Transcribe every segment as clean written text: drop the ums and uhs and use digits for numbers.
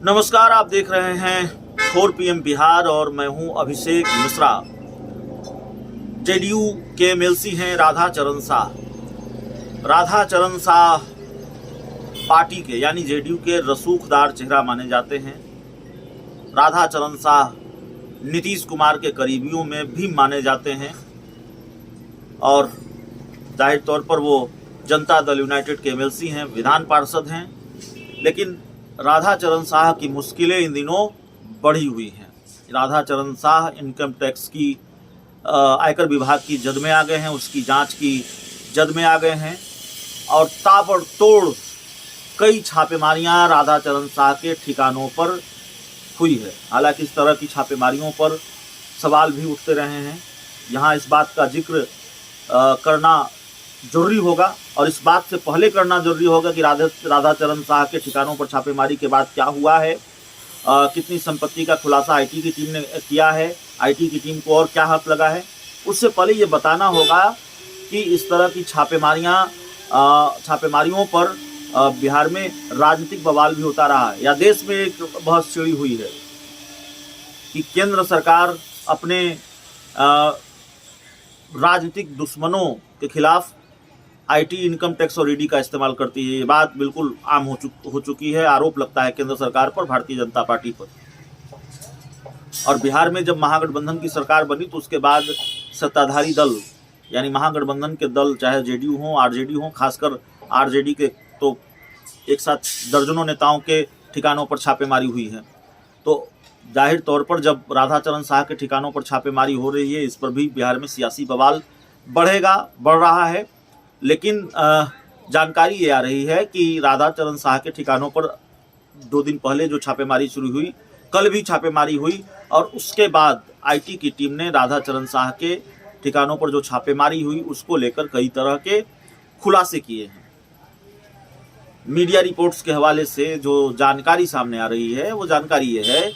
नमस्कार, आप देख रहे हैं 4 PM बिहार और मैं हूं अभिषेक मिश्रा। जेडीयू के एमएलसी हैं राधा चरण शाह। राधा चरण शाह पार्टी के यानी जेडीयू के रसूखदार चेहरा माने जाते हैं। राधा चरण शाह नीतीश कुमार के करीबियों में भी माने जाते हैं और जाहिर तौर पर वो जनता दल यूनाइटेड के एमएलसी हैं, विधान पार्षद हैं। लेकिन राधा चरण शाह की मुश्किलें इन दिनों बढ़ी हुई हैं। राधा चरण शाह इनकम टैक्स की आयकर विभाग की जद में आ गए हैं, उसकी जांच की जद में आ गए हैं और ताबड़तोड़ कई छापेमारियां राधा चरण शाह के ठिकानों पर हुई है। हालांकि इस तरह की छापेमारियों पर सवाल भी उठते रहे हैं। यहाँ इस बात का जिक्र करना जरूरी होगा और इस बात से पहले करना जरूरी होगा कि राधा चरण शाह के ठिकानों पर छापेमारी के बाद क्या हुआ है, कितनी संपत्ति का खुलासा आईटी की टीम ने किया है, आईटी की टीम को और क्या हाथ लगा है। उससे पहले ये बताना होगा कि इस तरह की छापेमारियों पर बिहार में राजनीतिक बवाल भी होता रहा है या देश में एक बहस छिड़ी हुई है कि केंद्र सरकार अपने राजनीतिक दुश्मनों के खिलाफ आईटी, इनकम टैक्स और ईडी का इस्तेमाल करती है। ये बात बिल्कुल आम हो चुकी है। आरोप लगता है केंद्र सरकार पर, भारतीय जनता पार्टी पर। और बिहार में जब महागठबंधन की सरकार बनी तो उसके बाद सत्ताधारी दल यानी महागठबंधन के दल, चाहे जेडीयू हो, आरजेडी हो, खासकर आरजेडी के तो एक साथ दर्जनों नेताओं के ठिकानों पर छापेमारी हुई है। तो जाहिर तौर पर जब राधा चरण शाह के ठिकानों पर छापेमारी हो रही है, इस पर भी बिहार में सियासी बवाल बढ़ रहा है। लेकिन जानकारी ये आ रही है कि राधा चरण शाह के ठिकानों पर 2 दिन पहले जो छापेमारी शुरू हुई, कल भी छापेमारी हुई और उसके बाद आईटी की टीम ने राधा चरण शाह के ठिकानों पर जो छापेमारी हुई उसको लेकर कई तरह के खुलासे किए हैं। मीडिया रिपोर्ट्स के हवाले से जो जानकारी सामने आ रही है वो जानकारी ये है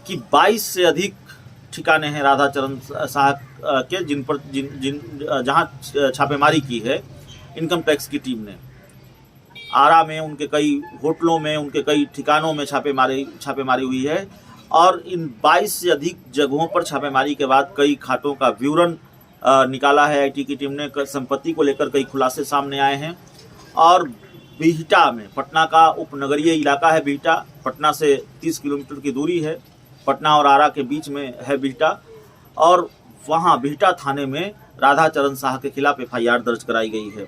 कि 22 से अधिक ठिकाने हैं राधा चरण शाह के जहां छापेमारी की है इनकम टैक्स की टीम ने। आरा में उनके कई होटलों में, उनके कई ठिकानों में छापेमारी हुई है और इन 22 से अधिक जगहों पर छापेमारी के बाद कई खातों का विवरण निकाला है आईटी की टीम ने। संपत्ति को लेकर कई खुलासे सामने आए हैं। और बिहटा में, पटना का उपनगरीय इलाका है बिहटा, पटना से 30 किलोमीटर की दूरी है, पटना और आरा के बीच में है बिहटा, और वहाँ बिहटा थाने में राधा चरण शाह के खिलाफ एफआईआर दर्ज कराई गई है।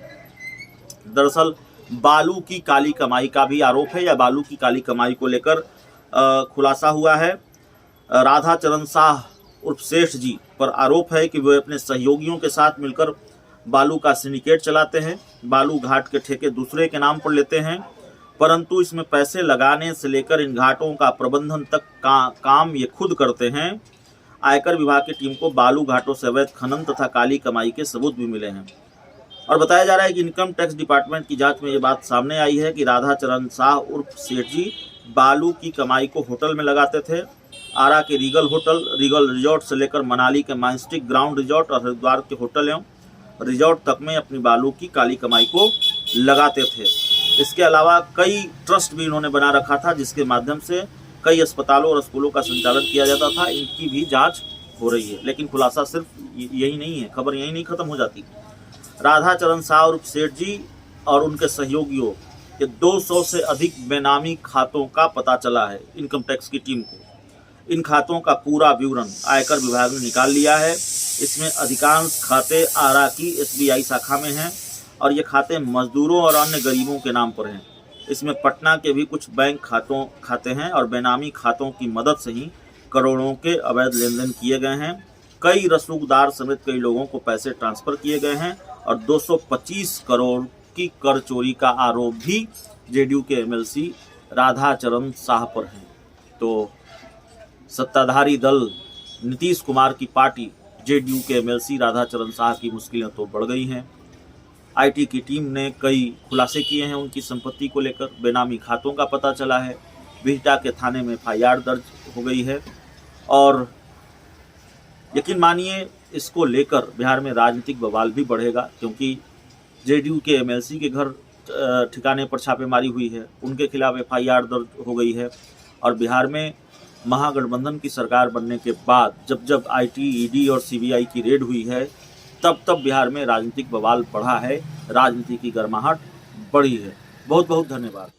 दरअसल बालू की काली कमाई का भी आरोप है या बालू की काली कमाई को लेकर खुलासा हुआ है। राधा चरण शाह उर्फ सेठ जी पर आरोप है कि वे अपने सहयोगियों के साथ मिलकर बालू का सिंडिकेट चलाते हैं, बालू घाट के ठेके दूसरे के नाम पर लेते हैं, परंतु इसमें पैसे लगाने से लेकर इन घाटों का प्रबंधन तक काम ये खुद करते हैं। आयकर विभाग की टीम को बालू घाटों से अवैध खनन तथा काली कमाई के सबूत भी मिले हैं। और बताया जा रहा है कि इनकम टैक्स डिपार्टमेंट की जांच में ये बात सामने आई है कि राधा चरण शाह उर्फ सेठ जी बालू की कमाई को होटल में लगाते थे। आरा के रीगल होटल, रीगल रिजॉर्ट से लेकर मनाली के माइंस्टिक ग्राउंड रिजॉर्ट और हरिद्वार के होटल एवं रिजॉर्ट तक में अपनी बालू की काली कमाई को लगाते थे। इसके अलावा कई ट्रस्ट भी इन्होंने बना रखा था जिसके माध्यम से कई अस्पतालों और स्कूलों का संचालन किया जाता था। इनकी भी जांच हो रही है। लेकिन खुलासा सिर्फ यही नहीं है, खबर यही नहीं खत्म हो जाती। राधा चरण शाह और सेठ जी और उनके सहयोगियों के 200 से अधिक बेनामी खातों का पता चला है इनकम टैक्स की टीम को। इन खातों का पूरा विवरण आयकर विभाग ने निकाल लिया है। इसमें अधिकांश खाते आरा की एसबीआई शाखा में हैं और ये खाते मजदूरों और अन्य गरीबों के नाम पर हैं। इसमें पटना के भी कुछ बैंक खाते हैं और बेनामी खातों की मदद से ही करोड़ों के अवैध लेन देन किए गए हैं। कई रसूखदार समेत कई लोगों को पैसे ट्रांसफर किए गए हैं और 225 करोड़ की कर चोरी का आरोप भी जेडीयू के एमएलसी राधा चरण शाह पर है। तो सत्ताधारी दल नीतीश कुमार की पार्टी जेडीयू के एमएलसी राधा चरण शाह की मुश्किलें तो बढ़ गई हैं। आईटी की टीम ने कई खुलासे किए हैं उनकी संपत्ति को लेकर, बेनामी खातों का पता चला है, बिहटा के थाने में एफआईआर दर्ज हो गई है और यकीन मानिए इसको लेकर बिहार में राजनीतिक बवाल भी बढ़ेगा, क्योंकि जेडीयू के एमएलसी के घर ठिकाने पर छापेमारी हुई है, उनके खिलाफ एफआईआर दर्ज हो गई है। और बिहार में महागठबंधन की सरकार बनने के बाद जब जब आईटी, ईडी और सीबीआई की रेड हुई है, तब तब बिहार में राजनीतिक बवाल बढ़ा है, राजनीति की गर्माहट बढ़ी है। बहुत बहुत धन्यवाद।